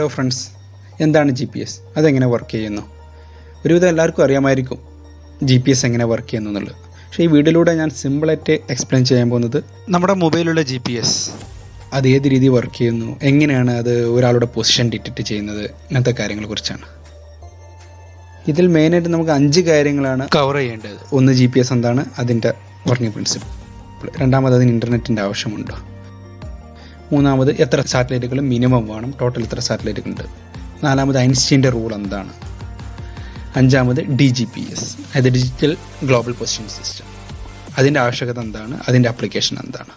Hello friends, എന്താണ് GPS? അതെങ്ങനെ work ചെയ്യുന്നു? ഒരുവിധം എല്ലാവർക്കും അറിയാമായിരിക്കും GPS എങ്ങനെ വർക്ക് ചെയ്യുന്നു എന്നുള്ളത്. പക്ഷേ ഈ വീഡിയോയിലൂടെ ഞാൻ സിമ്പിളായിട്ട് എക്സ്പ്ലെയിൻ ചെയ്യാൻ പോകുന്നത് നമ്മുടെ മൊബൈലുള്ള GPS അത് ഏത് രീതിയിൽ വർക്ക് ചെയ്യുന്നു, എങ്ങനെയാണ് അത് ഒരാളുടെ പൊസിഷൻ ഡിറ്റക്റ്റ് ചെയ്യുന്നത്, അങ്ങനത്തെ കാര്യങ്ങളെക്കുറിച്ചാണ്. ഇതിൽ മെയിനായിട്ട് നമുക്ക് 5 കാര്യങ്ങളാണ് കവർ ചെയ്യേണ്ടത്. ഒന്ന്, GPS എന്താണ്, അതിൻ്റെ വർക്കിംഗ് പ്രിൻസിപ്പിൾ. രണ്ടാമത്, അതിന് ഇൻ്റർനെറ്റിൻ്റെ ആവശ്യമുണ്ടോ. മൂന്നാമത്, എത്ര സാറ്റലൈറ്റുകൾ മിനിമം വേണം, ടോട്ടൽ എത്ര സാറ്റലൈറ്റുകളുണ്ട്. നാലാമത്, ഐൻസ്റ്റീൻ്റെ റൂൾ എന്താണ്. അഞ്ചാമത്, DGPS, അതായത് ഡിജിറ്റൽ ഗ്ലോബൽ പൊസിഷനിങ് സിസ്റ്റം. അതിൻ്റെ ആവശ്യകത എന്താണ്, അതിൻ്റെ ആപ്ലിക്കേഷൻ എന്താണ്.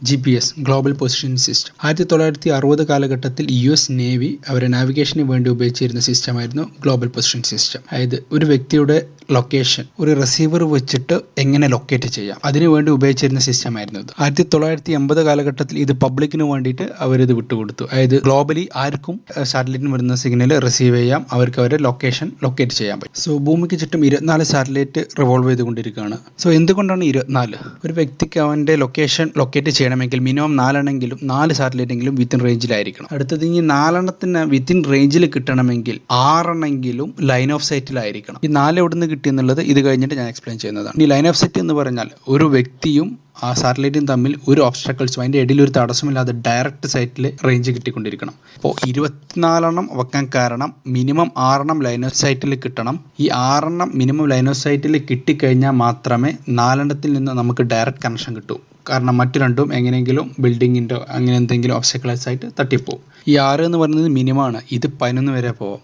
GPS ഗ്ലോബൽ പൊസിഷനിങ് സിസ്റ്റം 1960 കാലഘട്ടത്തിൽ US നേവി അവരെ നാവിഗേഷന് വേണ്ടി ഉപയോഗിച്ചിരുന്ന സിസ്റ്റമായിരുന്നു ഗ്ലോബൽ പൊസിഷൻ സിസ്റ്റം. അതായത് ഒരു വ്യക്തിയുടെ ലൊക്കേഷൻ ഒരു റിസീവർ വെച്ചിട്ട് എങ്ങനെ ലൊക്കേറ്റ് ചെയ്യാം, അതിനുവേണ്ടി ഉപയോഗിച്ചിരുന്ന സിസ്റ്റമായിരുന്നു ഇത്. 1980 കാലഘട്ടത്തിൽ ഇത് പബ്ലിക്കിന് വേണ്ടിയിട്ട് അവരിത് വിട്ടുകൊടുത്തു. അതായത് ഗ്ലോബലി ആർക്കും സാറ്റലൈറ്റിന് വരുന്ന സിഗ്നൽ റിസീവ് ചെയ്യാം, അവർക്ക് അവരുടെ ലൊക്കേഷൻ ലൊക്കേറ്റ് ചെയ്യാൻ പറ്റും. സോ ഭൂമിക്ക് ചുറ്റും 24 സാറ്റലൈറ്റ് റിവോൾവ് ചെയ്തുകൊണ്ടിരിക്കുകയാണ്. സോ എന്തുകൊണ്ടാണ് 24? ഒരു വ്യക്തിക്ക് അവൻ്റെ ലൊക്കേഷൻ ലൊക്കേറ്റ് ചെയ്യണമെങ്കിൽ മിനിമം 4 എണ്ണെങ്കിലും 4 സാറ്റലൈറ്റ് എങ്കിലും വിത്തിൻ റേഞ്ചിലായിരിക്കണം. അടുത്തത് ഇനി 4 എണ്ണത്തിന് വിത്തിൻ റേഞ്ചിൽ കിട്ടണമെങ്കിൽ 6 എണ്ണെങ്കിലും ലൈൻ ഓഫ് സൈറ്റിലായിരിക്കണം. ഈ 4 എവിടെ നിന്ന് കിട്ടിയെന്നുള്ളത് ഇത് കഴിഞ്ഞിട്ട് ഞാൻ എക്സ്പ്ലെയിൻ ചെയ്യുന്നതാണ്. ഈ ലൈൻ ഓഫ് സൈറ്റ് എന്ന് പറഞ്ഞാൽ ഒരു വ്യക്തിയും ആ സാറ്റലൈറ്റും തമ്മിൽ ഒരു ഒബ്സ്ട്രക്കിൾസും അതിൻ്റെ ഇടയിൽ ഒരു തടസ്സമില്ലാതെ ഡയറക്റ്റ് സൈറ്റിൽ റേഞ്ച് കിട്ടിക്കൊണ്ടിരിക്കണം. അപ്പോൾ 24 എണ്ണം വെക്കാൻ കാരണം മിനിമം 6 എണ്ണം ലൈൻ ഓഫ് സൈറ്റിൽ കിട്ടണം. ഈ 6 എണ്ണം മിനിമം ലൈൻ ഓഫ് സൈറ്റിൽ കിട്ടിക്കഴിഞ്ഞാൽ മാത്രമേ 4 എണ്ണത്തിൽ നിന്ന് നമുക്ക് ഡയറക്റ്റ് കണക്ഷൻ കിട്ടൂ. കാരണം മറ്റു രണ്ടും എങ്ങനെയെങ്കിലും ബിൽഡിങ്ങിൻ്റെ അങ്ങനെ എന്തെങ്കിലും ഒബ്സ്റ്റക്കിൾസ് ആയിട്ട് തട്ടിപ്പോവും. ഈ 6 എന്ന് പറയുന്നത് മിനിമമാണ്. ഇത് 11 വരെ പോവാം.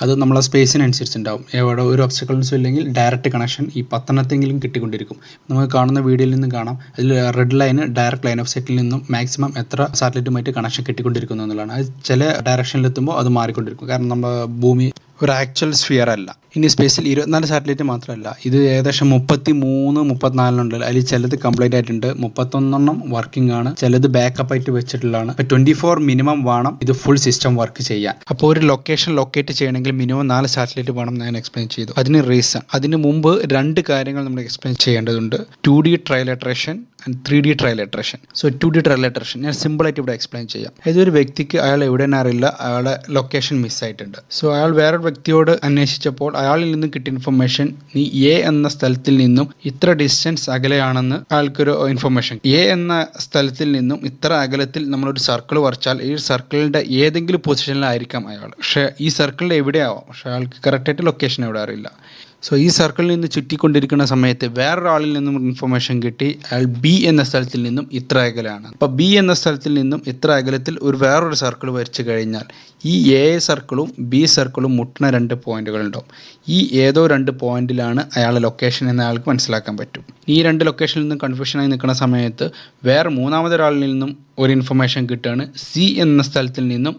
അത് നമ്മളെ സ്പേസിനനുസരിച്ചുണ്ടാവും. എവിടെ ഒരു ഒബ്സ്റ്റക്കിൾസും ഇല്ലെങ്കിൽ ഡയറക്റ്റ് കണക്ഷൻ ഈ 10 എണ്ണത്തെങ്കിലും കിട്ടിക്കൊണ്ടിരിക്കും. നമുക്ക് കാണുന്ന വീഡിയോയിൽ നിന്ന് കാണാം, അതിൽ red line direct line of സൈറ്റിൽ നിന്നും മാക്സിമം എത്ര സാറ്റലൈറ്റുമായിട്ട് കണക്ഷൻ കിട്ടിക്കൊണ്ടിരിക്കുന്നു എന്നുള്ളതാണ്. അത് ചില ഡയറക്ഷനിലെത്തുമ്പോൾ അത് മാറിക്കൊണ്ടിരിക്കും. കാരണം നമ്മുടെ ഭൂമി ഒരു ആക്ച്വൽ സ്ഫിയർ അല്ല. ഇനി സ്പേസിൽ 24 സാറ്റലൈറ്റ് മാത്രമല്ല, ഇത് ഏകദേശം 34 ഉണ്ട്. അതിൽ ചിലത് കംപ്ലീറ്റ് ആയിട്ടുണ്ട്, 31 വർക്കിംഗ് ആണ്, ചിലത് ബാക്കപ്പ് ആയിട്ട് വെച്ചിട്ടുള്ളതാണ്. 24 മിനിമം വേണം ഇത് ഫുൾ സിസ്റ്റം വർക്ക് ചെയ്യാൻ. അപ്പോൾ ഒരു ലൊക്കേഷൻ ലൊക്കേറ്റ് ചെയ്യണമെങ്കിൽ മിനിമം 4 സാറ്റലൈറ്റ് വേണം. ഞാൻ എക്സ്പ്ലെയിൻ ചെയ്തു അതിന് റീസൺ. അതിന് മുമ്പ് 2 കാര്യങ്ങൾ നമ്മൾ എക്സ്പ്ലെയിൻ ചെയ്യേണ്ടതുണ്ട്. 2D ട്രയലേറ്ററേഷൻ and 3D ട്രയലേറ്ററേഷൻ. So 2D ട്രയലേറ്ററേഷൻ ഞാൻ സിമ്പിളായിട്ട് ഇവിടെ എക്സ്പ്ലെയിൻ ചെയ്യാം. ഏതൊരു വ്യക്തിക്ക് അയാൾ എവിടെയെന്ന് അറിയില്ല, അയാളെ ലൊക്കേഷൻ മിസ്സായിട്ടുണ്ട്. സോ അയാൾ വേറെ വ്യക്തിയോട് അന്വേഷിച്ചപ്പോൾ അയാളിൽ നിന്നും കിട്ടിയ ഇൻഫർമേഷൻ, നീ A എന്ന സ്ഥലത്തിൽ നിന്നും ഇത്ര ഡിസ്റ്റൻസ് അകലെയാണെന്ന് അയാൾക്കൊരു ഇൻഫർമേഷൻ. A എന്ന സ്ഥലത്തിൽ നിന്നും ഇത്ര അകലത്തിൽ നമ്മളൊരു സർക്കിൾ വരച്ചാൽ ഈ സർക്കിളിൻ്റെ ഏതെങ്കിലും പൊസിഷനിലായിരിക്കാം അയാൾ. പക്ഷേ ഈ സർക്കിളിൻ്റെ എവിടെയാവാം, പക്ഷേ അയാൾക്ക് കറക്റ്റായിട്ട് ലൊക്കേഷൻ എവിടെ അറിയില്ല. സോ ഈ സർക്കിളിൽ നിന്ന് ചുറ്റിക്കൊണ്ടിരിക്കുന്ന സമയത്ത് വേറൊരാളിൽ നിന്നും ഇൻഫർമേഷൻ കിട്ടി, അയാൾ B എന്ന സ്ഥലത്തിൽ നിന്നും ഇത്ര അകലെയാണ്. അപ്പോൾ B എന്ന സ്ഥലത്തിൽ നിന്നും ഇത്ര അകലത്തിൽ വേറൊരു സർക്കിൾ വരച്ചു കഴിഞ്ഞാൽ ഈ A സർക്കിളും B സർക്കിളും മുട്ടുന്ന 2 പോയിന്റുകൾ ഉണ്ടാവും. ഈ ഏതോ 2 പോയിന്റിലാണ് അയാളുടെ ലൊക്കേഷൻ എന്ന് അയാൾക്ക് മനസ്സിലാക്കാൻ പറ്റും. ഈ 2 ലൊക്കേഷനിൽ നിന്നും കൺഫ്യൂഷനായി നിൽക്കുന്ന സമയത്ത് വേറെ മൂന്നാമതൊരാളിൽ നിന്നും ഒരു ഇൻഫർമേഷൻ കിട്ടുകയാണ്, C എന്ന സ്ഥലത്തിൽ നിന്നും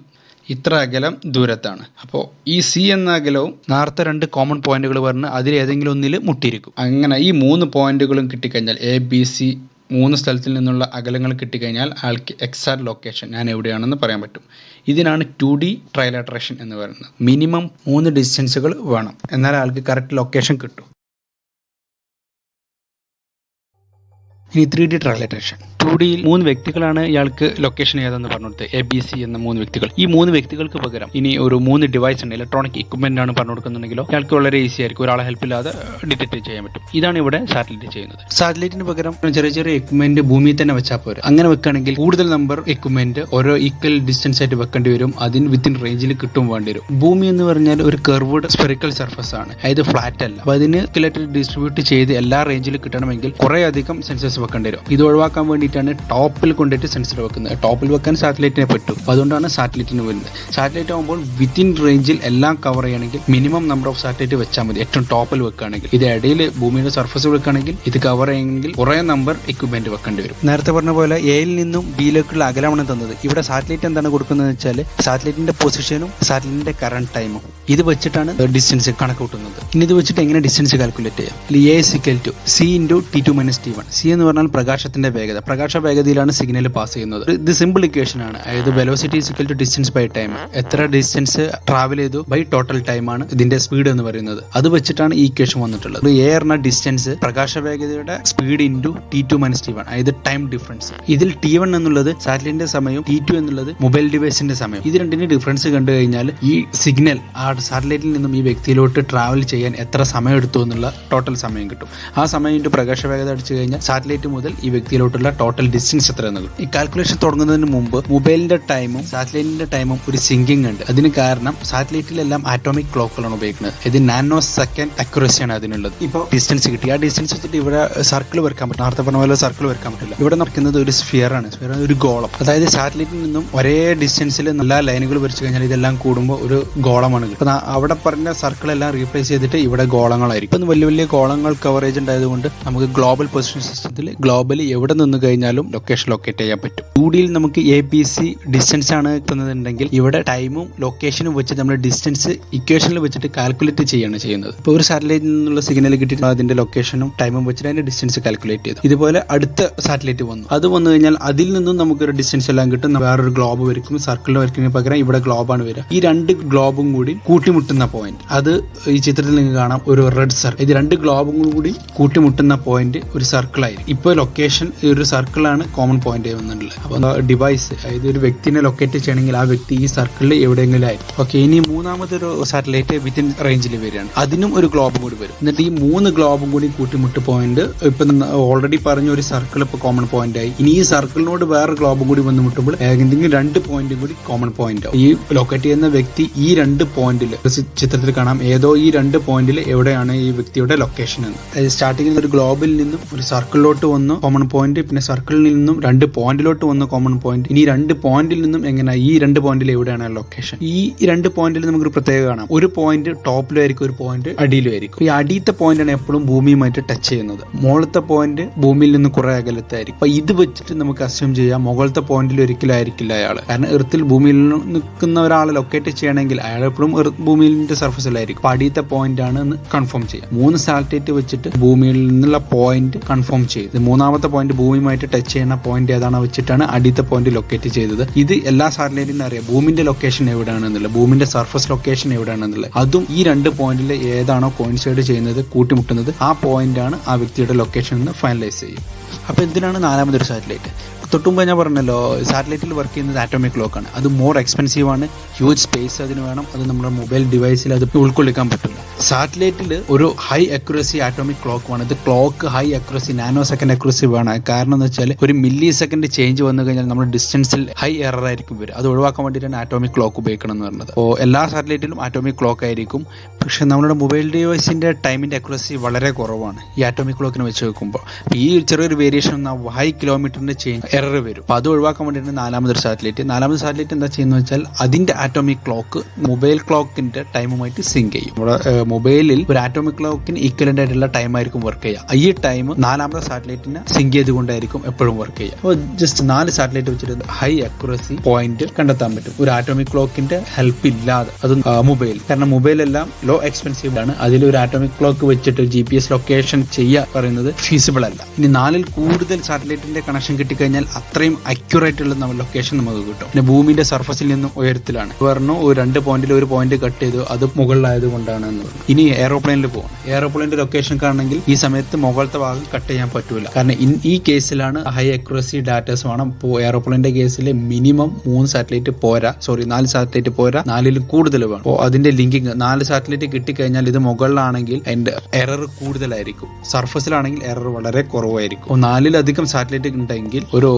ഇത്ര അകലം ദൂരത്താണ്. അപ്പോൾ ഈ C എന്ന അകലവും നേരത്തെ 2 കോമൺ പോയിന്റുകൾ പറഞ്ഞ് അതിൽ ഏതെങ്കിലും ഒന്നിൽ മുട്ടിയിരിക്കും. അങ്ങനെ ഈ 3 പോയിന്റുകളും കിട്ടിക്കഴിഞ്ഞാൽ ABC 3 സ്ഥലത്തിൽ നിന്നുള്ള അകലങ്ങൾ കിട്ടിക്കഴിഞ്ഞാൽ ആൾക്ക് എക്സാക്ട് ലൊക്കേഷൻ ഞാൻ എവിടെയാണെന്ന് പറയാൻ പറ്റും. ഇതിനാണ് 2D ട്രയലേറ്ററേഷൻ എന്ന് പറയുന്നത്. മിനിമം 3 ഡിസ്റ്റൻസുകൾ വേണം, എന്നാൽ ആൾക്ക് കറക്റ്റ് ലൊക്കേഷൻ കിട്ടും. ഇനി 3D ട്രയലേറ്ററേഷൻ. 2Dയിൽ 3 വ്യക്തികളാണ് ഇയാൾക്ക് ലൊക്കേഷൻ ഏതെന്ന് പറഞ്ഞു കൊടുത്തത്, ABC എന്ന 3 വ്യക്തികൾ. ഈ 3 വ്യക്തികൾക്ക് പകരം ഇനി ഒരു 3 ഡിവൈസ് ഉണ്ട്, ഇലക്ട്രോണിക് ഇക്വിപ്മെന്റ് ആണ് പറഞ്ഞു കൊടുക്കുന്നുണ്ടെങ്കിലോ ഇയാൾക്ക് വളരെ ഈസി ആയിരിക്കും, ഒരാളെ ഹെൽപ്പില്ലാതെ ഡിറ്റക്ട് ചെയ്യാൻ പറ്റും. ഇതാണ് ഇവിടെ സാറ്റലൈറ്റ് ചെയ്യുന്നത്. സാറ്റലൈറ്റിന് പകരം ചെറിയ ചെറിയ എക്വിപ്മെന്റ് ഭൂമിയിൽ തന്നെ വെച്ചാൽ പോരും. അങ്ങനെ വെക്കുകയാണെങ്കിൽ കൂടുതൽ നമ്പർ എക്വിപ്മെന്റ് ഓരോ ഈക്വൽ ഡിസ്റ്റൻസ് ആയിട്ട് വെക്കേണ്ടി വരും, അതിന് വിത്തിൻ റേഞ്ചിൽ കിട്ടും വേണ്ടി വരും. ഭൂമി എന്ന് പറഞ്ഞാൽ ഒരു കർവ്ഡ് സ്പെറിക്കൽ സർഫസ് ആണ്, അതായത് ഫ്ലാറ്റ് അല്ല. അപ്പോൾ അതിന് ഡിസ്ട്രിബ്യൂട്ട് ചെയ്ത് എല്ലാ റേഞ്ചിൽ കിട്ടണമെങ്കിൽ കുറേ അധികം സെൻസേഴ്സ് വെക്കേണ്ടി വരും. ഇത് ഒഴിവാക്കാൻ വേണ്ടിയിട്ടാണ് ടോപ്പിൽ കൊണ്ടിട്ട് സെൻസർ വെക്കുന്നത്. ടോപ്പിൽ വെക്കാൻ സാറ്റലൈറ്റിനെ പറ്റും. അപ്പോൾ അതുകൊണ്ടാണ് സാറ്റലൈറ്റിന് വരുന്നത്. സാറ്റലൈറ്റ് ആകുമ്പോൾ വിത്തിൻ റേഞ്ചിൽ എല്ലാം കവർ ചെയ്യണമെങ്കിൽ മിനിമം നമ്പർ ഓഫ് സാറ്റലൈറ്റ് വെച്ചാൽ മതി. ഏറ്റവും ടോപ്പിൽ വെക്കുകയാണെങ്കിൽ, ഇത് ഇടയിൽ ഭൂമിയുടെ സർഫസ് വെക്കുകയാണെങ്കിൽ ഇത് കവർ ചെയ്യണമെങ്കിൽ കുറേ നമ്പർ എക്വിപ്മെന്റ് വെക്കേണ്ടി വരും. നേരത്തെ പറഞ്ഞ പോലെ എയിൽ നിന്നും ബിയിലേക്കുള്ള അകലമാണ് തന്നത്. ഇവിടെ സാറ്റലൈറ്റ് എന്താണ് കൊടുക്കുന്നത് വെച്ചാൽ സാറ്റലൈറ്റിന്റെ പൊസിഷനും സാറ്റലൈറ്റിന്റെ കറന്റ് ടൈമും ഇത് വെച്ചിട്ടാണ് ഡിസ്റ്റൻസ് കണക്ക് കൂട്ടുന്നത്. ഇനി ഇത് വെച്ചിട്ട് എങ്ങനെ ഡിസ്റ്റൻസ് കാൽക്കുലേറ്റ് ചെയ്യാം? A = C × T2 - T1. C എന്ന് എന്ന് പറഞ്ഞാൽ പ്രകാശത്തിന്റെ വേഗത. പ്രകാശ വേഗതയിലാണ് സിഗ്നൽ പാസ് ചെയ്യുന്നത്. ഇത് സിമ്പിൾ ഇക്വേഷൻ ആണ്. അതായത് velocity is equal to distance by time. എത്ര ഡിസ്റ്റൻസ് ട്രാവൽ ചെയ്തു ബൈ ടോട്ടൽ ടൈം ആണ് ഇതിന്റെ സ്പീഡ് എന്ന് പറയുന്നത്. അത് വെച്ചിട്ടാണ് ഈ ഇക്വേഷൻ വന്നിട്ടുള്ളത്. എ എന്ന ഡിസ്റ്റൻസ് പ്രകാശ വേഗതയുടെ സ്പീഡ് ഇൻറ്റു T2 - T1, അതായത് ടൈം ഡിഫറൻസ്. ഇതിൽ T1 എന്നുള്ളത് സാറ്റലൈറ്റിന്റെ സമയം, T2 എന്നുള്ളത് മൊബൈൽ ഡിവൈസിന്റെ സമയം. ഇത് രണ്ടിന്റെ ഡിഫറൻസ് കണ്ടു കഴിഞ്ഞാൽ ഈ സിഗ്നൽ ആ സാറ്റലൈറ്റിൽ നിന്നും ഈ വ്യക്തിയിലോട്ട് ട്രാവൽ ചെയ്യാൻ എത്ര സമയം എടുത്തു എന്നുള്ള ടോട്ടൽ സമയം കിട്ടും. ആ സമയം ഇൻറ്റു പ്രകാശ വേഗത അടിച്ചു കഴിഞ്ഞാൽ സാറ്റലൈറ്റ് മുതൽ ഈ വ്യക്തിയിലോട്ടുള്ള ടോട്ടൽ ഡിസ്റ്റൻസ് എത്ര എന്ന് കിട്ടും. ഈ കാൽക്കുലേഷൻ തുടങ്ങുന്നതിന് മുമ്പ് മൊബൈലിന്റെ ടൈമും സാറ്റലൈറ്റിന്റെ ടൈമും ഒരു സിങ്കിങ് ഉണ്ട്. അതിന് കാരണം സാറ്റലൈറ്റിലെല്ലാം ആറ്റോമിക് ക്ലോക്കുകളാണ് ഉപയോഗിക്കുന്നത്. ഇത് നാനോ സെക്കൻഡ് അക്യുറസിയാണ് അതിനുള്ളത്. ഇപ്പോൾ ഡിസ്റ്റൻസ് കിട്ടി. ആ ഡിസ്റ്റൻസ് വെച്ചിട്ട് ഇവിടെ സർക്കിൾ വരക്കാൻ പറ്റും. നേരത്തെ പറഞ്ഞ പോലെ സർക്കിൾ വരക്കാൻ പറ്റില്ല. ഇവിടെ നടക്കുന്നത് ഒരു സ്ഫിയർ ആണ്. സ്ഫിയർ ഒരു ഗോളം. അതായത് സാറ്റലൈറ്റിൽ നിന്നും ഒരേ ഡിസ്റ്റൻസിൽ നല്ല ലൈനുകൾ വരച്ചു കഴിഞ്ഞാൽ ഇതെല്ലാം കൂടുമ്പോൾ ഒരു ഗോളമാണ്. അപ്പൊ അവിടെ പറഞ്ഞ സർക്കിൾ എല്ലാം റീപ്ലേസ് ചെയ്തിട്ട് ഇവിടെ ഗോളങ്ങളായിരിക്കും. വലിയ വലിയ ഗോളങ്ങൾ കവറേജ് ഉണ്ടായതുകൊണ്ട് നമുക്ക് ഗ്ലോബൽ പൊസിഷൻ സിസ്റ്റത്തിൽ ഗ്ലോബലി എവിടെ നിന്ന് കഴിഞ്ഞാലും ലൊക്കേഷൻ ലൊക്കേറ്റ് ചെയ്യാൻ പറ്റും. 2D നമുക്ക് ABC ഡിസ്റ്റൻസ് ആണ് എത്തുന്നതെങ്കിൽ ഇവിടെ ടൈമും ലൊക്കേഷനും വെച്ച് നമ്മൾ ഡിസ്റ്റൻസ് ഇക്വേഷനിൽ വെച്ചിട്ട് കാൽക്കുലേറ്റ് ചെയ്യാണ് ചെയ്യുന്നത്. ഇപ്പോൾ ഒരു സാറ്റലൈറ്റിൽ നിന്നുള്ള സിഗ്നൽ കിട്ടിയിട്ട് അതിന്റെ ലൊക്കേഷനും ടൈമും വെച്ചിട്ട് അതിന്റെ ഡിസ്റ്റൻസ് കാൽക്കുലേറ്റ് ചെയ്തു. ഇതുപോലെ അടുത്ത സാറ്റലൈറ്റ് വന്നു. അത് വന്നു കഴിഞ്ഞാൽ അതിൽ നിന്നും നമുക്കൊരു ഡിസ്റ്റൻസ് എല്ലാം കിട്ടും. വേറൊരു ഗ്ലോബ് വരയ്ക്കും. സർക്കിളിൽ വരയ്ക്കുന്നതിന് പകരം ഇവിടെ ഗ്ലോബാണ് വരിക. ഈ രണ്ട് ഗ്ലോബും കൂടി കൂട്ടിമുട്ടുന്ന പോയിന്റ്, അത് ഈ ചിത്രത്തിൽ നിങ്ങൾക്ക് കാണാം, ഒരു റെഡ് സർക്കിൾ. ഇത് രണ്ട് ഗ്ലോബും കൂടി കൂട്ടിമുട്ടുന്ന പോയിന്റ് ഒരു സർക്കിൾ ആയിരിക്കും. ഇപ്പോൾ ലൊക്കേഷൻ ഒരു സർക്കിളാണ് കോമൺ പോയിന്റ് വന്നിട്ടുള്ളത്. അപ്പോൾ ഡിവൈസ്, അതായത് ഒരു വ്യക്തിനെ ലൊക്കേറ്റ് ചെയ്യണമെങ്കിൽ ആ വ്യക്തി ഈ സർക്കിളിൽ എവിടെയെങ്കിലും ആയിരിക്കും. ഓക്കെ, ഇനി മൂന്നാമതൊരു സാറ്റലൈറ്റ് വിത്തിൻ റേഞ്ചിൽ വരികയാണ്. അതിനും ഒരു ഗ്ലോബും കൂടി വരും. എന്നിട്ട് ഈ 3 ഗ്ലോബും കൂടി കൂട്ടിമുട്ട് പോയിന്റ്, ഇപ്പൊ ഓൾറെഡി പറഞ്ഞ ഒരു സർക്കിൾ ഇപ്പോൾ കോമൺ പോയിന്റ് ആയി. ഇനി ഈ സർക്കിളിനോട് വേറെ ഗ്ലോബും കൂടി വന്ന് മുട്ടുമ്പോൾ ഏതെങ്കിലും 2 പോയിന്റും കൂടി കോമൺ പോയിന്റ് ആവും. ഈ ലൊക്കേറ്റ് ചെയ്യുന്ന വ്യക്തി ഈ 2 പോയിന്റിൽ, ചിത്രത്തിൽ കാണാം, ഏതോ ഈ 2 പോയിന്റിൽ എവിടെയാണ് ഈ വ്യക്തിയുടെ ലൊക്കേഷൻ എന്ന്. സ്റ്റാർട്ടിങ്ങിൽ ഒരു ഗ്ലോബിൽ നിന്നും ഒരു സർക്കിളിലോട്ട് വന്നു കോമൺ പോയിന്റ്, പിന്നെ സർക്കിളിൽ നിന്നും 2 പോയിന്റിലോട്ട് വന്നു കോമൺ പോയിന്റ്. ഇനി 2 പോയിന്റിൽ നിന്നും എങ്ങനെ ഈ 2 പോയിന്റിൽ എവിടെയാണ് ലൊക്കേഷൻ. ഈ 2 പോയിന്റിൽ നമുക്കൊരു പ്രത്യേകത കാണാം. ഒരു പോയിന്റ് ടോപ്പിലും ആയിരിക്കും, ഒരു പോയിന്റ് അടിയിലും ആയിരിക്കും. ഈ അടിയത്തെ പോയിന്റ് ആണ് എപ്പോഴും ഭൂമിയുമായിട്ട് ടച്ച് ചെയ്യുന്നത്. മുകളിലത്തെ പോയിന്റ് ഭൂമിയിൽ നിന്ന് കുറെ അകലത്തായിരിക്കും. അപ്പൊ ഇത് വെച്ചിട്ട് നമുക്ക് അസ്യൂം ചെയ്യാം മുകളിലത്തെ പോയിന്റിൽ ഒരിക്കലും ആയിരിക്കില്ല അയാൾ. കാരണം എർത്തിൽ ഭൂമിയിൽ നിൽക്കുന്ന ഒരാളെ ലൊക്കേറ്റ് ചെയ്യണമെങ്കിൽ അയാൾ എപ്പോഴും ഭൂമിയുടെ സർഫസിലായിരിക്കും. അപ്പൊ അടിയത്തെ പോയിന്റ് ആണ് എന്ന് കൺഫേം ചെയ്യാം. 3 സാറ്റലൈറ്റ് വെച്ചിട്ട് ഭൂമിയിൽ നിന്നുള്ള പോയിന്റ് കൺഫേം ചെയ്ത് മൂന്നാമത്തെ പോയിന്റ് ഭൂമിയുമായിട്ട് ടച്ച് ചെയ്യുന്ന പോയിന്റ് ഏതാണോ വെച്ചിട്ടാണ് അടിയത്തെ പോയിന്റ് ലൊക്കേറ്റ് ചെയ്തത്. ഇത് എല്ലാ സാറ്റലൈറ്റിനും അറിയാം ഭൂമിന്റെ ലൊക്കേഷൻ എവിടെയാണെന്നുള്ളത്, ഭൂമിന്റെ സർഫസ് ലൊക്കേഷൻ എവിടെയാണെന്നുള്ളത്. അതും ഈ 2 പോയിന്റിൽ ഏതാണോ കോയിൻസൈഡ് ചെയ്യുന്നത്, കൂട്ടിമുട്ടുന്നത്, ആ പോയിന്റ് ആണ് ആ വ്യക്തിയുടെ ലൊക്കേഷൻ എന്ന് ഫൈനലൈസ് ചെയ്യും. അപ്പൊ എന്തിനാണ് നാലാമതൊരു സാറ്റലൈറ്റ്? തൊട്ടുമുമ്പ് ഞാൻ പറഞ്ഞല്ലോ, സാറ്റലൈറ്റിൽ വർക്ക് ചെയ്യുന്നത് ആറ്റോമിക് ക്ലോക്ക് ആണ്. അത് മോർ എക്സ്പെൻസീവ് ആണ്. ഹ്യൂജ് സ്പേസ് അതിന് വേണം. അത് നമ്മുടെ മൊബൈൽ ഡിവൈസിൽ അത് ഉൾക്കൊള്ളിക്കാൻ പറ്റില്ല. സാറ്റലൈറ്റിൽ ഒരു ഹൈ അക്യുറസി ആറ്റോമിക് ക്ലോക്ക് വേണം. ഇത് clock high accuracy, nano second accuracy വേണം. കാരണം എന്ന് വെച്ചാൽ ഒരു മില്ലി സെക്കൻഡ് ചേഞ്ച് വന്നു കഴിഞ്ഞാൽ നമ്മുടെ ഡിസ്റ്റൻസിൽ ഹൈ എറർ ആയിരിക്കും വരും. അത് ഒഴിവാക്കാൻ വേണ്ടിയിട്ടാണ് ആറ്റോമിക് ക്ലോക്ക് ഉപയോഗിക്കണം എന്ന് പറയുന്നത്. അപ്പോൾ എല്ലാ സാറ്റലൈറ്റിലും ആറ്റോമിക് ക്ലോക്ക് ആയിരിക്കും. പക്ഷെ നമ്മുടെ മൊബൈൽ ഡിവൈസിന്റെ ടൈമിന്റെ അക്യുറസി വളരെ കുറവാണ് ഈ ആറ്റോമിക് ക്ലോക്കിനെ വെച്ച് നോക്കുമ്പോൾ. ഈ ചെറിയൊരു വേരിയേഷൻ ഹൈ കിലോമീറ്ററിന്റെ ചേഞ്ച് എറർ വരും. അപ്പോൾ അത് ഒഴിവാക്കാൻ വേണ്ടിയിട്ട് നാലാമതൊരു സാറ്റലൈറ്റ് എന്താ ചെയ്യുന്നത് വെച്ചാൽ അതിന്റെ ആറ്റോമിക് ക്ലോക്ക് മൊബൈൽ ക്ലോക്കിന്റെ ടൈമുമായിട്ട് സിങ്ക് ചെയ്യും. നമ്മുടെ മൊബൈലിൽ ഒരു ആറ്റോമിക് ക്ലോക്കിന് ഈക്വലന്റ് ആയിട്ടുള്ള ടൈം ആയിരിക്കും വർക്ക് ചെയ്യുക. ഈ ടൈം നാലാമത്തെ സാറ്റലൈറ്റിനെ സിങ്ക് ചെയ്തുകൊണ്ടായിരിക്കും എപ്പോഴും വർക്ക് ചെയ്യുക. അപ്പോൾ ജസ്റ്റ് 4 സാറ്റലൈറ്റ് വെച്ചിട്ട് ഹൈ അക്യുറസി പോയിന്റ് കണ്ടെത്താൻ പറ്റും ഒരു ആറ്റോമിക് ക്ലോക്കിന്റെ ഹെൽപ്പ് ഇല്ലാതെ. അത് മൊബൈൽ, കാരണം മൊബൈൽ എല്ലാം ലോ എക്സ്പെൻസീവ് ആണ്. അതിൽ ഒരു ആറ്റോമിക് ക്ലോക്ക് വെച്ചിട്ട് GPS ലൊക്കേഷൻ ചെയ്യുക പറയുന്നത് ഫീസിബിൾ അല്ല. ഇനി 4ൽ കൂടുതൽ സാറ്റലൈറ്റിന്റെ കണക്ഷൻ കിട്ടിക്കഴിഞ്ഞാൽ അത്രയും അക്യുറേറ്റ് ഉള്ള ലൊക്കേഷൻ നമുക്ക് കിട്ടും. പിന്നെ ഭൂമിന്റെ സർഫസിൽ നിന്നും ഉയരത്തിലാണ് പറഞ്ഞു. ഒരു 2 പോയിന്റിൽ ഒരു പോയിന്റ് കട്ട് ചെയ്തു, അത് മുകളിലായത് കൊണ്ടാണ് എന്ന് പറഞ്ഞു. ഇനി എയറോപ്ലെയിനിൽ പോകണം. എയറോപ്ലെയിന്റെ ലൊക്കേഷൻ കാണണമെങ്കിൽ ഈ സമയത്ത് മുകളിലത്തെ ഭാഗം കട്ട് ചെയ്യാൻ പറ്റൂല. കാരണം ഈ കേസിലാണ് ഹൈ അക്യുറസി ഡാറ്റാസ് വേണം. ഇപ്പോൾ എയറോപ്ലെയിന്റെ കേസിൽ മിനിമം 3 സാറ്റലൈറ്റ് പോരാ, 4 സാറ്റലൈറ്റ് പോരാ, 4ൽ കൂടുതൽ വേണം. അപ്പോൾ അതിന്റെ ലിങ്കിങ് 4 സാറ്റലൈറ്റ് കിട്ടിക്കഴിഞ്ഞാൽ ഇത് മുകളിലാണെങ്കിൽ അതിന്റെ എറർ കൂടുതലായിരിക്കും, സർഫസിലാണെങ്കിൽ എറർ വളരെ കുറവായിരിക്കും. 4ലധികം സാറ്റലൈറ്റ് ഉണ്ടെങ്കിൽ ഒരു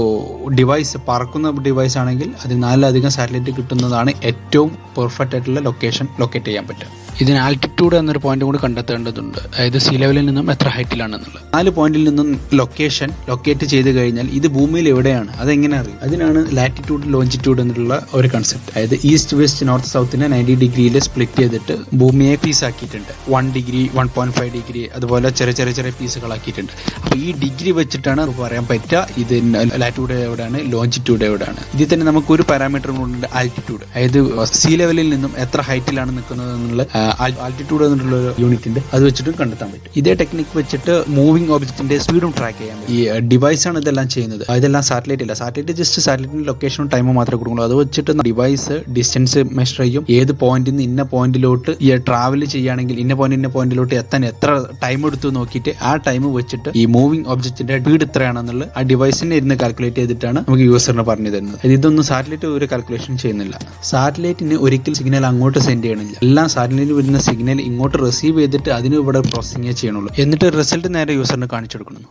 ഡിവൈസ്, പറക്കുന്ന ഡിവൈസ് ആണെങ്കിൽ അത് 4ലധികം സാറ്റലൈറ്റ് കിട്ടുന്നതാണ് ഏറ്റവും പെർഫെക്റ്റ് ആയിട്ടുള്ള ലൊക്കേഷൻ ലൊക്കേറ്റ് ചെയ്യാൻ പറ്റുക. ഇതിന് ആൾട്ടിറ്റ്യൂഡ് എന്നൊരു പോയിന്റ് കൂടി കണ്ടെത്തേണ്ടതുണ്ട്. അതായത് സീ ലെവലിൽ നിന്നും എത്ര ഹൈറ്റിലാണെന്നുള്ളത്. 4 പോയിന്റിൽ നിന്നും ലൊക്കേഷൻ ലൊക്കേറ്റ് ചെയ്ത് കഴിഞ്ഞാൽ ഇത് ഭൂമിയിൽ എവിടെയാണ് അതെങ്ങനെ അറിയും? അതിനാണ് ലാറ്റിറ്റ്യൂഡ് ലോഞ്ചിറ്റ്യൂഡ് എന്നുള്ള ഒരു കൺസെപ്റ്റ്. അതായത് ഈസ്റ്റ് വെസ്റ്റ് നോർത്ത് സൗത്തിനെ 90 ഡിഗ്രിയിൽ സ്പ്ലിറ്റ് ചെയ്തിട്ട് ഭൂമിയെ പീസ് ആക്കിയിട്ടുണ്ട്. 1 ഡിഗ്രി, 1.5 ഡിഗ്രി, അതുപോലെ ചെറിയ പീസുകളാക്കിയിട്ടുണ്ട്. അപ്പോൾ ഈ ഡിഗ്രി വെച്ചിട്ടാണ് പറയാൻ പറ്റുക ഇത് ലാറ്റിറ്റ്യൂഡ് എവിടെയാണ്, ലോഞ്ചിറ്റ്യൂഡ് എവിടെയാണ്. ഇതിൽ തന്നെ നമുക്ക് ഒരു പാരാമീറ്റർ ഉണ്ട്, ആൾട്ടിറ്റ്യൂഡ്. അതായത് സീ ലെവലിൽ നിന്നും എത്ര ഹൈറ്റിലാണ് നിൽക്കുന്നത് എന്നുള്ള ആൾട്ടിറ്റ്യൂഡ് എന്നുള്ള ഒരു യൂണിറ്റ് ഉണ്ട്, അത് വെച്ചിട്ടും കണ്ടെത്താൻ പറ്റും. ഇതേ ടെക്നിക്ക് വെച്ചിട്ട് മൂവിംഗ് ഒബ്ജക്റ്റിന്റെ സ്പീഡും ട്രാക്ക് ചെയ്യാൻ പറ്റും. ഈ ഡിവൈസ് ആണ് ഇതെല്ലാം ചെയ്യുന്നത്. ഇതെല്ലാം സാറ്റലൈറ്റ് ഇല്ല. സാറ്റലൈറ്റ് ജസ്റ്റ് സാറ്റലൈറ്റിന്റെ ലൊക്കേഷനും ടൈമും മാത്രമേ കൊടുക്കുള്ളൂ. അത് വെച്ചിട്ട് ഡിവൈസ് ഡിസ്റ്റൻസ് മെഷർ ചെയ്യും. ഏത് പോയിന്റിൽ നിന്ന് ഇന്ന പോയിന്റിലോട്ട് ട്രാവൽ ചെയ്യുകയാണെങ്കിൽ ഇന്ന പോയിന്റിലോട്ട് എത്താൻ എത്ര ടൈം എടുത്തു നോക്കിയിട്ട് ആ ടൈം വെച്ചിട്ട് ഈ മൂവിംഗ് ഒബ്ജക്റ്റിന്റെ സ്പീഡ് എത്രയാണെന്നുള്ളത് ആ ഡിവൈസിനെ ഇരുന്ന് കാൽക്കുലേറ്റ് ചെയ്തിട്ടാണ് നമുക്ക് യൂസറിന് പറഞ്ഞു തരുന്നത്. ഇതൊന്നും സാറ്റലൈറ്റ് ഒരു കാൽക്കുലേഷൻ ചെയ്യുന്നില്ല. സാറ്റലൈറ്റിന് ഒരിക്കൽ സിഗ്നൽ അങ്ങോട്ട് സെൻഡ് ചെയ്യണില്ല. എല്ലാം സാറ്റലൈറ്റിൽ വരുന്ന സിഗ്നൽ ഇങ്ങോട്ട് റിസീവ് ചെയ്തിട്ട് അതിന് ഇവിടെ പ്രോസസ്സിംഗേ ചെയ്യണുള്ളൂ. എന്നിട്ട് റിസൾട്ട് നേരെ യൂസറിന് കാണിച്ചു കൊടുക്കണം.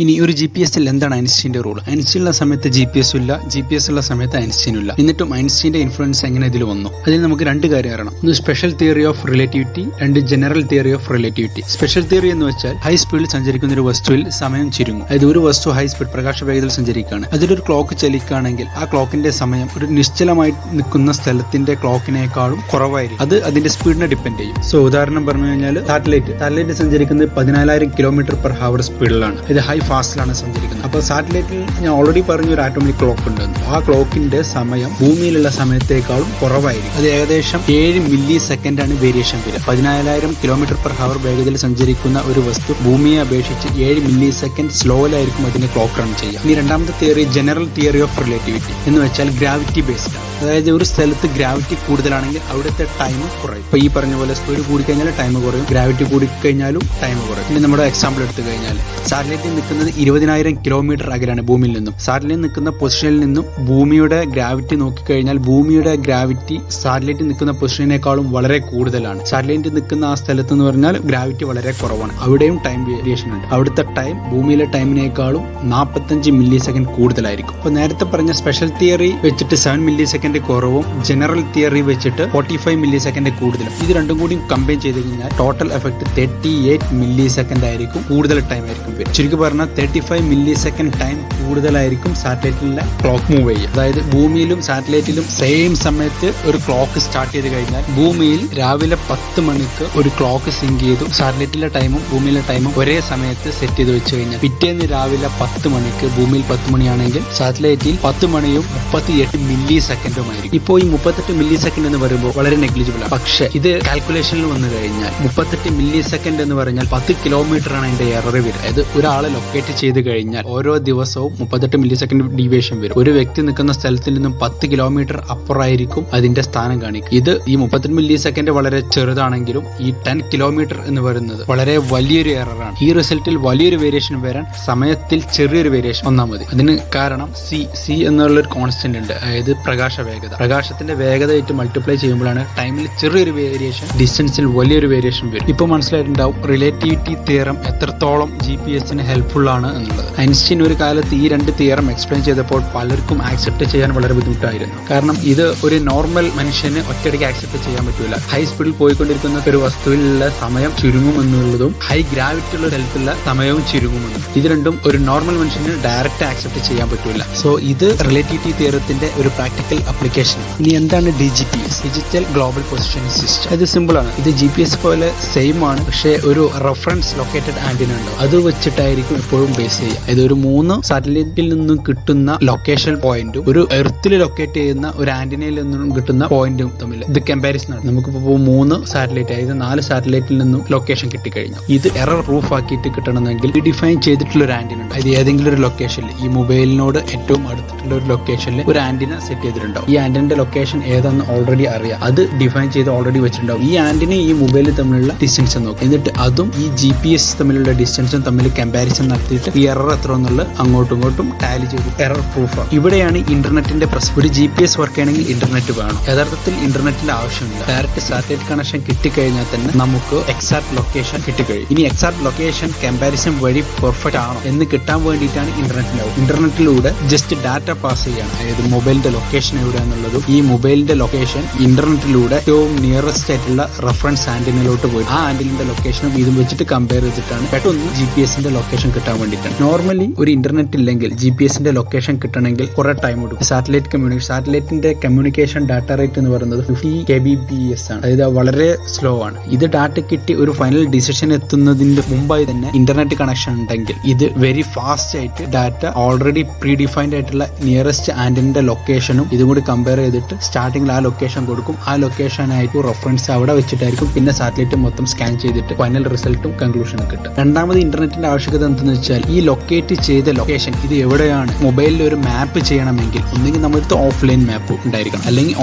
ഇനി ഒരു GPS-ൽ എന്താണ് ഐൻസ്റ്റീൻ്റെ റൂൾ? ഐൻസ്റ്റീനുള്ള സമയത്ത് GPS ഇല്ല, GPS ഉള്ള സമയത്ത് ഐൻസ്റ്റീനും ഇല്ല. എന്നിട്ടും ഐൻസ്റ്റീൻ്റെ ഇൻഫ്ലുവൻസ് എങ്ങനെ ഇതിൽ വന്നു? അതിൽ നമുക്ക് രണ്ട് കാര്യം അറിയണം. ഒന്ന് സ്പെഷ്യൽ തിയറി ഓഫ് റിലേറ്റിവിറ്റി, രണ്ട് general theory of relativity. Special theory എന്ന് വെച്ചാൽ ഹൈ സ്പീഡിൽ സഞ്ചരിക്കുന്ന ഒരു വസ്തുവിൽ സമയം ചുരുങ്ങും. അതായത് ഒരു വസ്തു ഹൈ സ്പീഡ് പ്രകാശ വേഗതയിൽ സഞ്ചരിക്കുകയാണ്, അതിലൊരു ക്ലോക്ക് ചലിക്കുകയാണെങ്കിൽ ആ ക്ലോക്കിന്റെ സമയം ഒരു നിശ്ചലമായി നിൽക്കുന്ന സ്ഥലത്തിന്റെ ക്ലോക്കിനേക്കാളും കുറവായിരിക്കും. അത് അതിന്റെ സ്പീഡിനെ ഡിപ്പെൻഡ് ചെയ്യും. സോ ഉദാഹരണം പറഞ്ഞു കഴിഞ്ഞാൽ സാറ്റലൈറ്റ് സഞ്ചരിക്കുന്നത് 14,000 km/h സ്പീഡിലാണ്. ഇത് ഹൈ ഫാസ്റ്റിലാണ് സഞ്ചരിക്കുന്നത്. അപ്പോൾ സാറ്റലൈറ്റിൽ ഞാൻ ഓൾറെഡി പറഞ്ഞ ഒരു ആറ്റോമിക് ക്ലോക്ക് ഉണ്ടെന്ന്. ആ ക്ലോക്കിന്റെ സമയം ഭൂമിയിലുള്ള സമയത്തേക്കാളും കുറവായിരിക്കും. അത് ഏകദേശം 7 മില്ലി സെക്കൻഡാണ് വേരിയേഷൻ വരിക. 14,000 km/h വേഗതയിൽ സഞ്ചരിക്കുന്ന ഒരു വസ്തു ഭൂമിയെ അപേക്ഷിച്ച് 7 മില്ലി സെക്കൻഡ് സ്ലോയിലായിരിക്കും അതിന്റെ ക്ലോക്ക് റൺ ചെയ്യുക. ഇനി രണ്ടാമത്തെ theory general theory of relativity എന്ന് വെച്ചാൽ ഗ്രാവിറ്റി ബേസ്ഡ് ആണ്. അതായത് ഒരു സ്ഥലത്ത് ഗ്രാവിറ്റി കൂടുതലാണെങ്കിൽ അവിടുത്തെ ടൈം കുറയും. ഇപ്പൊ ഈ പറഞ്ഞ പോലെ സ്പീഡ് കൂടിക്കഴിഞ്ഞാൽ ടൈം കുറയും, ഗ്രാവിറ്റി കൂടിക്കഴിഞ്ഞാലും ടൈം കുറയും. ഇനി നമ്മുടെ എക്സാമ്പിൾ എടുത്തു കഴിഞ്ഞാൽ സാറ്റലൈറ്റിൽ നിൽക്കുന്നത് 20,000 കിലോമീറ്റർ അകലാണ് ഭൂമിയിൽ നിന്നും. സാറ്റലൈറ്റ് നിൽക്കുന്ന പൊസിഷനിൽ നിന്നും ഭൂമിയുടെ ഗ്രാവിറ്റി നോക്കിക്കഴിഞ്ഞാൽ ഭൂമിയുടെ ഗ്രാവിറ്റി സാറ്റലൈറ്റ് നിൽക്കുന്ന പൊസിഷനേക്കാളും വളരെ കൂടുതലാണ്. സാറ്റലൈറ്റ് നിൽക്കുന്ന ആ സ്ഥലത്ത് എന്ന് പറഞ്ഞാൽ ഗ്രാവിറ്റി വളരെ കുറവാണ്. അവിടെയും ടൈം വേരിയേഷൻ ഉണ്ട്. അവിടുത്തെ ടൈം ഭൂമിയിലെ ടൈമിനേക്കാളും 45 മില്ലി സെക്കൻഡ് കൂടുതലായിരിക്കും. അപ്പോൾ നേരത്തെ പറഞ്ഞ സ്പെഷ്യൽ തിയറി വെച്ചിട്ട് 7 മില്ലി സെക്കൻഡ് കുറവും ജനറൽ തിയറി വെച്ചിട്ട് 45 മില്ലി സെക്കൻഡ് കൂടുതലും. ഇത് രണ്ടും കൂടി കമ്പൈൻ ചെയ്ത് കഴിഞ്ഞാൽ ടോട്ടൽ എഫക്ട് 38 മില്ലി സെക്കൻഡ് ആയിരിക്കും, കൂടുതൽ ടൈം ആയിരിക്കും. ചുരുക്കി പറഞ്ഞാൽ 35 മില്ലി സെക്കൻഡ് ടൈം കൂടുതലായിരിക്കും സാറ്റലൈറ്റിലെ ക്ലോക്ക് മൂവ് ചെയ്യുക. അതായത് ഭൂമിയിലും സാറ്റലൈറ്റിലും സെയിം സമയത്ത് ഒരു ക്ലോക്ക് സ്റ്റാർട്ട് ചെയ്ത് കഴിഞ്ഞാൽ ഭൂമിയിൽ രാവിലെ 10 മണിക്ക് ഒരു ക്ലോക്ക് സിങ്ക് ചെയ്തു സാറ്റലൈറ്റിലെ ടൈമും ഭൂമിയിലെ ടൈമും ഒരേ സമയത്ത് സെറ്റ് ചെയ്ത് വെച്ച് കഴിഞ്ഞാൽ പിറ്റേന്ന് രാവിലെ 10 മണിക്ക് ഭൂമിയിൽ 10 മണിയാണെങ്കിൽ സാറ്റലൈറ്റിൽ 10 മണിയും 38 മില്ലി സെക്കൻഡുമായിരിക്കും. ഇപ്പോൾ ഈ 38 മില്ലി സെക്കൻഡ് എന്ന് പറയുമ്പോൾ വളരെ നെഗ്ലിജിബിൾ ആണ്. പക്ഷേ ഇത് കാൽക്കുലേഷനിൽ വന്നു കഴിഞ്ഞാൽ 38 മില്ലി സെക്കൻഡ് എന്ന് പറഞ്ഞാൽ 10 കിലോമീറ്റർ ആണ് അതിന്റെ എറർ വരിക. അതായത് ഒരാളെ ലൊക്കേറ്റ് ചെയ്ത് കഴിഞ്ഞാൽ ഓരോ ദിവസവും 38 മില്ലി സെക്കൻഡ് ഡീവിയേഷൻ വരും. ഒരു വ്യക്തി നിൽക്കുന്ന സ്ഥലത്തിൽ നിന്നും 10 കിലോമീറ്റർ അപ്പുറമായിരിക്കും അതിന്റെ സ്ഥാനം കാണിക്കുക. ഇത് ഈ 38 മില്ലി സെക്കൻഡ് വളരെ ചെറുതാണെങ്കിലും ഈ 10 കിലോമീറ്റർ എന്ന് പറയുന്നത് വളരെ വലിയൊരു എററാണ്. ഈ റിസൾട്ടിൽ വലിയൊരു വേരിയേഷൻ വരാൻ സമയത്തിൽ ചെറിയൊരു വേരിയേഷൻ വന്നാൽ മതി. അതിന് കാരണം സി എന്നുള്ളൊരു കോൺസ്റ്റന്റ് ഉണ്ട്. അതായത് പ്രകാശ വേഗത. പ്രകാശത്തിന്റെ വേഗതയായിട്ട് മൾട്ടിപ്ലൈ ചെയ്യുമ്പോഴാണ് ടൈമിൽ ചെറിയൊരു വേരിയേഷൻ, ഡിസ്റ്റൻസിൽ വലിയൊരു വേരിയേഷൻ വരും. ഇപ്പോൾ മനസ്സിലായിട്ടുണ്ടാവും റിലേറ്റിവിറ്റി തിയറം എത്രത്തോളം GPS-ന് ഹെൽപ്ഫുൾ ആണ് എന്നുള്ളത്. ഐൻസ്റ്റീൻ ഒരു കാലത്ത് ഈ രണ്ട് തിയറം എക്സ്പ്ലെയിൻ ചെയ്തപ്പോൾ പലർക്കും ആക്സെപ്റ്റ് ചെയ്യാൻ വളരെ ബുദ്ധിമുട്ടായിരുന്നു. കാരണം ഇത് ഒരു നോർമൽ മനുഷ്യന് ഒറ്റയടിക്ക് ആക്സെപ്റ്റ് ചെയ്യാൻ പറ്റില്ല. ഹൈ സ്പീഡിൽ പോയിക്കൊണ്ടിരിക്കുന്ന ഒരു വസ്തുവിലുള്ള സമയം ചുരുങ്ങുമെന്നുള്ളതും ഹൈ ഗ്രാവിറ്റി ഉള്ള സ്ഥലത്തുള്ള സമയവും ചുരുങ്ങുമെന്നും ഇത് രണ്ടും ഒരു നോർമൽ മനുഷ്യന് ഡയറക്റ്റ് ആക്സെപ്റ്റ് ചെയ്യാൻ പറ്റില്ല. സോ ഇത് റിലേറ്റിവിറ്റി തിയറത്തിന്റെ ഒരു പ്രാക്ടിക്കൽ അപ്ലിക്കേഷൻ. ഇനി എന്താണ് DGPS? Digital global positioning system. ഇത് സിമ്പിൾ ആണ്. ഇത് GPS പോലെ സെയിം ആണ്, പക്ഷേ ഒരു റെഫറൻസ് ലൊക്കേറ്റഡ് ആന്റിന ഉണ്ട്. അത് വെച്ചിട്ടായിരിക്കും എപ്പോഴും ബേസ് ചെയ്യുക. ഇതൊരു 3 സാറ്റലൈറ്റിൽ നിന്നും കിട്ടുന്ന ലൊക്കേഷൻ പോയിന്റും ഒരു എർത്തിൽ ലൊക്കേറ്റ് ചെയ്യുന്ന ഒരു ആന്റിനയിൽ നിന്നും കിട്ടുന്ന പോയിന്റും തമ്മിൽ ഇത് കമ്പാരിസൺ ആണ്. നമുക്കിപ്പോൾ 3 സാറ്റലൈറ്റ്, അതായത് 4 സാറ്റലൈറ്റിൽ നിന്നും ലൊക്കേഷൻ കിട്ടിക്കഴിഞ്ഞു. ഇത് എറർ പ്രൂഫ് ആക്കിയിട്ട് കിട്ടണമെങ്കിൽ ഡിഫൈൻ ചെയ്തിട്ടുള്ള ഒരു ആന്റിന ഉണ്ട്. അത് ഏതെങ്കിലും ഒരു ലൊക്കേഷനിൽ ഈ മൊബൈലിനോട് ഏറ്റവും അടുത്തിട്ടുള്ള ഒരു ലൊക്കേഷനിൽ ഒരു ആന്റിന സെറ്റ് ചെയ്തിട്ടുണ്ടാവും. ഈ ആന്റിന്റെ ലൊക്കേഷൻ ഏതാണെന്ന് ഓൾറെഡി അറിയാം. അത് ഡിഫൈൻ ചെയ്ത് ഓൾറെഡി വെച്ചിട്ടുണ്ടാവും. ഈ ആന്റിന ഈ മൊബൈലിൽ തമ്മിലുള്ള ഡിസ്റ്റൻസ് നോക്കും. എന്നിട്ട് അതും ഈ GPS തമ്മിലുള്ള ഡിസ്റ്റൻസും തമ്മിൽ കമ്പാരിസൺ നടത്തിയിട്ട് ഈ എറർ എത്ര എന്നുള്ളത് അങ്ങോട്ടും ഇങ്ങോട്ടും ടാലി ചെയ്ത് എറർ പ്രൂഫ് ആണ്. ഇവിടെയാണ് ഇന്റർനെറ്റിന്റെ പ്രശ്നം. ഒരു GPS വർക്ക് ചെയ്യണമെങ്കിൽ ഇന്റർനെറ്റ് വേണം. യഥാർത്ഥത്തിൽ ഇന്റർനെറ്റിന്റെ ആവശ്യമില്ല. ഡയറക്റ്റ് സാറ്റലൈറ്റ് കണക്ഷൻ കിട്ടിക്കഴിഞ്ഞാൽ തന്നെ നമുക്ക് എക്സാക്ട് ലൊക്കേഷൻ കിട്ടിക്കഴിയും. ഇനി എക്സാക്ട് ലൊക്കേഷൻ കമ്പാരിസൺ വഴി പെർഫെക്റ്റ് ആണോ എന്ന് കിട്ടാൻ വേണ്ടിയിട്ടാണ് ഇന്റർനെറ്റിലൂടെ ജസ്റ്റ് ഡാറ്റ പാസ് ചെയ്യണം. അതായത് മൊബൈലിന്റെ ലൊക്കേഷൻ എവിടെയാണെന്നുള്ളതും ഈ മൊബൈലിന്റെ ലൊക്കേഷൻ ഇന്റർനെറ്റിലൂടെ ഏറ്റവും നിയറസ്റ്റ് ആയിട്ടുള്ള റെഫറൻസ് ആന്റിനയിലോട്ട് പോയി ആ ആന്റിനിന്റെ ലൊക്കേഷനും ഇതും വെച്ചിട്ട് കമ്പയർ ചെയ്തിട്ടാണ് പെട്ടെന്ന് GPS-ന്റെ ലൊക്കേഷൻ കിട്ടാൻ കിട്ടാൻ വേണ്ടിയിട്ടാണ്. നോർമലി ഒരു ഇന്റർനെറ്റ് ഇല്ലെങ്കിൽ GPS-ന്റെ ലൊക്കേഷൻ കിട്ടണമെങ്കിൽ കുറെ ടൈം എടുക്കും. സാറ്റലൈറ്റിന്റെ കമ്മ്യൂണിക്കേഷൻ ഡാറ്റ റേറ്റ് എന്ന് പറയുന്നത് 50 kbps ആണ്. അതായത് വളരെ സ്ലോ ആണ്. ഇത് ഡാറ്റ കിട്ടി ഒരു ഫൈനൽ ഡിസിഷൻ എത്തുന്നതിന്റെ മുമ്പായി തന്നെ ഇന്റർനെറ്റ് കണക്ഷൻ ഉണ്ടെങ്കിൽ ഇത് വെരി ഫാസ്റ്റ് ആയിട്ട് ഡാറ്റ ഓൾറെഡി പ്രീ ഡിഫൈൻഡ് ആയിട്ടുള്ള നിയറസ്റ്റ് ആന്റിന്റെ ലൊക്കേഷനും ഇതും കൂടി കമ്പയർ ചെയ്തിട്ട് സ്റ്റാർട്ടിംഗിൽ ആ ലൊക്കേഷൻ കൊടുക്കും. ആ ലൊക്കേഷൻ ആയിരിക്കും റെഫറൻസ് അവിടെ വെച്ചിട്ടായിരിക്കും പിന്നെ സാറ്റലൈറ്റ് മൊത്തം സ്കാൻ ചെയ്തിട്ട് ഫൈനൽ റിസൾട്ടും കൺക്ലൂഷനും കിട്ടും. രണ്ടാമത് ഇന്റർനെറ്റിന്റെ ആവശ്യകത എന്തെന്ന് വെച്ചാൽ ഈ ലൊക്കേറ്റ് ചെയ്ത ലൊക്കേഷൻ ഇത് എവിടെയാണ് മൊബൈലിൽ ഒരു മാപ്പ് ചെയ്യണമെങ്കിൽ ഒന്നെങ്കിൽ നമ്മുടെ ഓഫ്ലൈൻ മാപ്പ് ഉണ്ടായിരിക്കണം, അല്ലെങ്കിൽ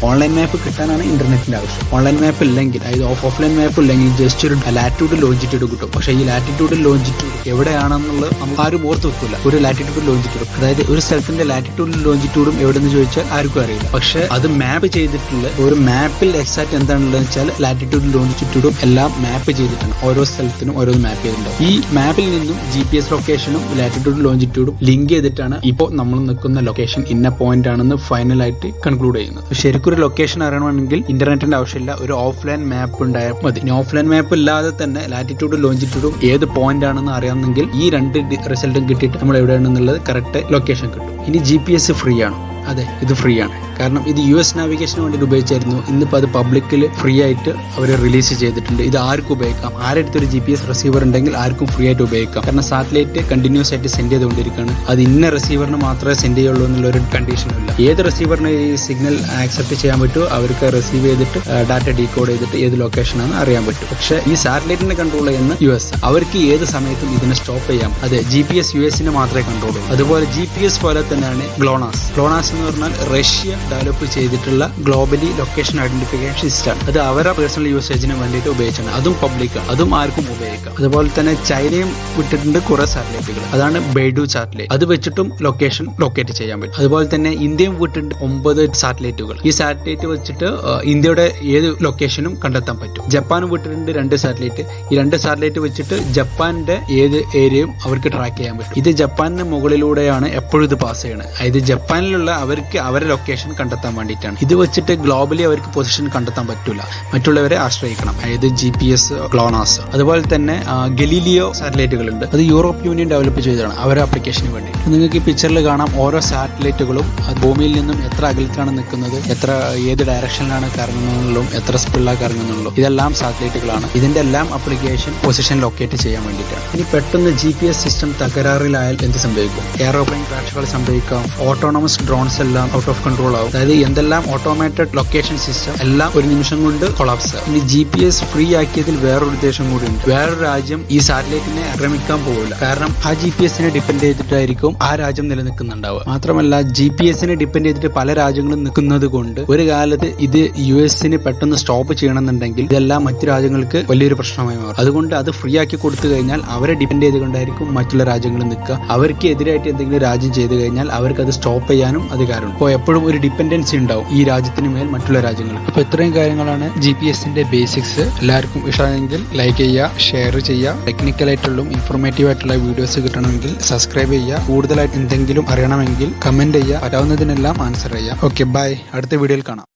ഓൺലൈൻ മാപ്പ് കിട്ടാനാണ് ഇന്റർനെറ്റിന്റെ ആവശ്യം. ഓൺലൈൻ മാപ്പ് ഇല്ലെങ്കിൽ അതായത് ഓഫ്ലൈൻ മാപ്പ് ഇല്ലെങ്കിൽ ജസ്റ്റ് ഒരു ലാറ്റിറ്റ്യൂഡ് ലോഞ്ചിറ്റ്യൂഡ് കിട്ടും. പക്ഷേ ഈ ലാറ്റിറ്റ്യൂഡ് ലോഞ്ചിറ്റ്യൂഡ് എവിടെയാണെന്നുള്ളത് നമുക്ക് ആരും ഓർത്ത് വെക്കില്ല. ഒരു ലാറ്റിറ്റ്യൂഡ് ലോഞ്ചിറ്റ്യൂഡ് അതായത് ഒരു സ്ഥലത്തിന്റെ ലാറ്റിറ്റ്യൂഡും ലോഞ്ചിറ്റ്യൂഡും എവിടെയെന്ന് ചോദിച്ചാൽ ആർക്കും അറിയില്ല. പക്ഷെ അത് മാപ്പ് ചെയ്തിട്ടുള്ള ഒരു മാപ്പിൽ എക്സാക്ട് എന്താണുള്ളത് വെച്ചാൽ ലാറ്റിറ്റ്യൂഡും ലോഞ്ചിറ്റ്യൂഡും എല്ലാം മാപ്പ് ചെയ്തിട്ടാണ്. ഓരോ സ്ഥലത്തിനും ഓരോന്ന് മാപ്പ് ചെയ്തിട്ടുണ്ടാവും. ഈ മാപ്പിൽ നിന്നും GPS ലൊക്കേഷനും ലാറ്റിറ്റ്യൂഡും ലോഞ്ചിറ്റ്യൂഡും ലിങ്ക് ചെയ്തിട്ടാണ് ഇപ്പോൾ നമ്മൾ നിൽക്കുന്ന ലൊക്കേഷൻ ഇന്ന പോയിന്റ് ആണെന്ന് ഫൈനലായിട്ട് കൺക്ലൂഡ് ചെയ്യുന്നത്. ശരിക്കും ഒരു ലൊക്കേഷൻ അറിയണമെങ്കിൽ ഇന്റർനെറ്റിന്റെ ആവശ്യമില്ല, ഒരു ഓഫ്ലൈൻ മാപ്പ് ഉണ്ടായാൽ മതി. ഇനി ഓഫ്ലൈൻ മാപ്പ് ഇല്ലാതെ തന്നെ ലാറ്റിറ്റ്യൂഡും ലോഞ്ചിറ്റ്യൂഡും ഏത് പോയിന്റ് ആണെന്ന് അറിയാമെങ്കിൽ ഈ രണ്ട് റിസൾട്ടും കിട്ടിയിട്ട് നമ്മൾ എവിടെയാണെന്നുള്ളത് കറക്റ്റ് ലൊക്കേഷൻ കിട്ടും. ഇനി GPS ഫ്രീ ആണ്. അതെ, ഇത് ഫ്രീ ആണ്. കാരണം ഇത് US നാവിഗേഷന് വേണ്ടിയിട്ട് ഉപയോഗിച്ചായിരുന്നു. ഇന്നിപ്പോൾ അത് പബ്ലിക്കിൽ ഫ്രീ ആയിട്ട് അവർ റിലീസ് ചെയ്തിട്ടുണ്ട്. ഇത് ആർക്കും ഉപയോഗിക്കാം. ആരെടുത്തൊരു GPS റിസീവർ ഉണ്ടെങ്കിൽ ആർക്കും ഫ്രീ ആയിട്ട് ഉപയോഗിക്കാം. കാരണം സാറ്റലൈറ്റ് കണ്ടിന്യൂസ് ആയിട്ട് സെൻഡ് ചെയ്തുകൊണ്ടിരിക്കുകയാണ്. അത് ഇന്ന റിസീവറിന് മാത്രമേ സെൻഡ് ചെയ്യുള്ളൂ എന്നുള്ളൊരു കണ്ടീഷനില്ല. ഏത് റിസീവറിന് ഈ സിഗ്നൽ ആക്സെപ്റ്റ് ചെയ്യാൻ പറ്റുമോ അവർക്ക് റിസീവ് ചെയ്തിട്ട് ഡാറ്റ ഡീകോഡ് ചെയ്തിട്ട് ഏത് ലൊക്കേഷനാണെന്ന് അറിയാൻ പറ്റും. പക്ഷേ ഈ സാറ്റലൈറ്റിനെ കൺട്രോൾ ചെയ്യുന്ന US, അവർക്ക് ഏത് സമയത്തും ഇതിനെ സ്റ്റോപ്പ് ചെയ്യാം. അതെ, GPS US-ന് മാത്രമേ കൺട്രോൾ ചെയ്യൂ. അതുപോലെ GPS പോലെ തന്നെയാണ് ഗ്ലോണാസ് എന്ന് പറഞ്ഞാൽ റഷ്യ ഡെവലപ്പ് ചെയ്തിട്ടുള്ള ഗ്ലോബലി ലൊക്കേഷൻ ഐഡന്റിഫിക്കേഷൻ സിസ്റ്റം. അത് അവരുടെ പേഴ്സണൽ യൂസേജിന് വേണ്ടിയിട്ട് ഉപയോഗിച്ചാണ്. അതും പബ്ലിക്കാണ്, അതും ആർക്കും ഉപയോഗിക്കാം. അതുപോലെ തന്നെ ചൈനയും വിട്ടിട്ടുണ്ട് കുറെ സാറ്റലൈറ്റുകൾ. അതാണ് ബെയ്ഡു സാറ്റലൈറ്റ്. അത് വെച്ചിട്ടും ലൊക്കേഷൻ ലൊക്കേറ്റ് ചെയ്യാൻ പറ്റും. അതുപോലെ തന്നെ ഇന്ത്യയും വിട്ടിട്ടുണ്ട് 9 സാറ്റലൈറ്റുകൾ. ഈ സാറ്റലൈറ്റ് വെച്ചിട്ട് ഇന്ത്യയുടെ ഏത് ലൊക്കേഷനും കണ്ടെത്താൻ പറ്റും. ജപ്പാനും വിട്ടിട്ടുണ്ട് 2 സാറ്റലൈറ്റ്. ഈ 2 സാറ്റലൈറ്റ് വെച്ചിട്ട് ജപ്പാന്റെ ഏത് ഏരിയയും അവർക്ക് ട്രാക്ക് ചെയ്യാൻ പറ്റും. ഇത് ജപ്പാനിന് മുകളിലൂടെയാണ് എപ്പോഴും ഇത് പാസ് ചെയ്യണത്. അതായത് ജപ്പാനിലുള്ള അവർക്ക് അവരുടെ ലൊക്കേഷൻ കണ്ടെത്താൻ വേണ്ടിയിട്ടാണ്. ഇത് വെച്ചിട്ട് ഗ്ലോബലി അവർക്ക് പൊസിഷൻ കണ്ടെത്താൻ പറ്റില്ല, മറ്റുള്ളവരെ ആശ്രയിക്കണം. അതായത് GPS, ഗ്ലോണാസ്. അതുപോലെ തന്നെ ഗലീലിയോ സാറ്റലൈറ്റുകളുണ്ട്. അത് യൂറോപ്പ് യൂണിയൻ ഡെവലപ്പ് ചെയ്തതാണ് അവരുടെ ആപ്ലിക്കേഷന് വേണ്ടി. നിങ്ങൾക്ക് ഈ പിക്ചറിൽ കാണാം ഓരോ സാറ്റലൈറ്റുകളും ഭൂമിയിൽ നിന്നും എത്ര അകലത്തിലാണ് നിൽക്കുന്നത്, ഏത് ഡയറക്ഷനിലാണ് കറങ്ങുന്നതും എത്ര സ്പീഡിലാണ് കറങ്ങുന്നുള്ളൂ. ഇതെല്ലാം സാറ്റലൈറ്റുകളാണ്. ഇതിന്റെ എല്ലാം ആപ്ലിക്കേഷൻ പൊസിഷൻ ലൊക്കേറ്റ് ചെയ്യാൻ വേണ്ടിയിട്ടാണ്. ഇനി പെട്ടെന്ന് GPS സിസ്റ്റം തകരാറിലായാൽ എന്ത് സംഭവിക്കും? എയറോപ്ലെയിൻ ക്രാഷുകൾ സംഭവിക്കാം. ഓട്ടോണമസ് ഡ്രോൺസ് എല്ലാം ഔട്ട് ഓഫ് കൺട്രോൾ ആവും. അതായത് എന്തെല്ലാം ഓട്ടോമേറ്റഡ് ലൊക്കേഷൻ സിസ്റ്റം എല്ലാം ഒരു നിമിഷം കൊണ്ട് കൊളാപ്സ് ആവും. ഇനി GPS ഫ്രീ ആക്കിയതിൽ വേറൊരു ഉദ്ദേശം കൂടി ഉണ്ട്. വേറൊരു രാജ്യം ഈ സാറ്റലൈറ്റിനെ ആക്രമിക്കാൻ പോകില്ല. കാരണം ആ GPS-നെ ഡിപ്പെൻഡ് ചെയ്തിട്ടായിരിക്കും ആ രാജ്യം നിലനിൽക്കുന്നുണ്ടാവുക. മാത്രമല്ല GPS-നെ ഡിപ്പെൻഡ് ചെയ്തിട്ട് പല രാജ്യങ്ങളും നിൽക്കുന്നത് കൊണ്ട് ഒരു കാലത്ത് ഇത് US-ന് പെട്ടെന്ന് സ്റ്റോപ്പ് ചെയ്യണമെന്നുണ്ടെങ്കിൽ ഇതെല്ലാം മറ്റു രാജ്യങ്ങൾക്ക് വലിയൊരു പ്രശ്നമായി മാറും. അതുകൊണ്ട് അത് ഫ്രീ ആക്കി കൊടുത്തു കഴിഞ്ഞാൽ അവരെ ഡിപ്പെൻഡ് ചെയ്തുകൊണ്ടായിരിക്കും മറ്റുള്ള രാജ്യങ്ങൾ നിൽക്കുക. അവർക്ക് എതിരായിട്ട് എന്തെങ്കിലും രാജ്യം ചെയ്തു കഴിഞ്ഞാൽ അവർക്ക് അത് സ്റ്റോപ്പ് ചെയ്യാനും അധികാരമുണ്ട്. അപ്പോൾ എപ്പോഴും ഒരു ഡിപ്പെൻഡൻസി ഉണ്ടാവും ഈ രാജ്യത്തിന് മേൽ മറ്റുള്ള രാജ്യങ്ങൾക്ക്. അപ്പോൾ ഇത്രയും കാര്യങ്ങളാണ് GPS-ന്റെ ബേസിക്സ്. എല്ലാവർക്കും ഇഷ്ടമായെങ്കിൽ ലൈക്ക് ചെയ്യുക, ഷെയർ ചെയ്യുക. ടെക്നിക്കൽ ആയിട്ടുള്ള ഇൻഫോർമേറ്റീവ് ആയിട്ടുള്ള വീഡിയോസ് കിട്ടണമെങ്കിൽ സബ്സ്ക്രൈബ് ചെയ്യുക. കൂടുതലായിട്ട് എന്തെങ്കിലും അറിയണമെങ്കിൽ കമന്റ് ചെയ്യുക. പറ്റാവുന്നതിനെല്ലാം ആൻസർ ചെയ്യുക. Okay, bye. അടുത്ത വീഡിയോയിൽ കാണാം.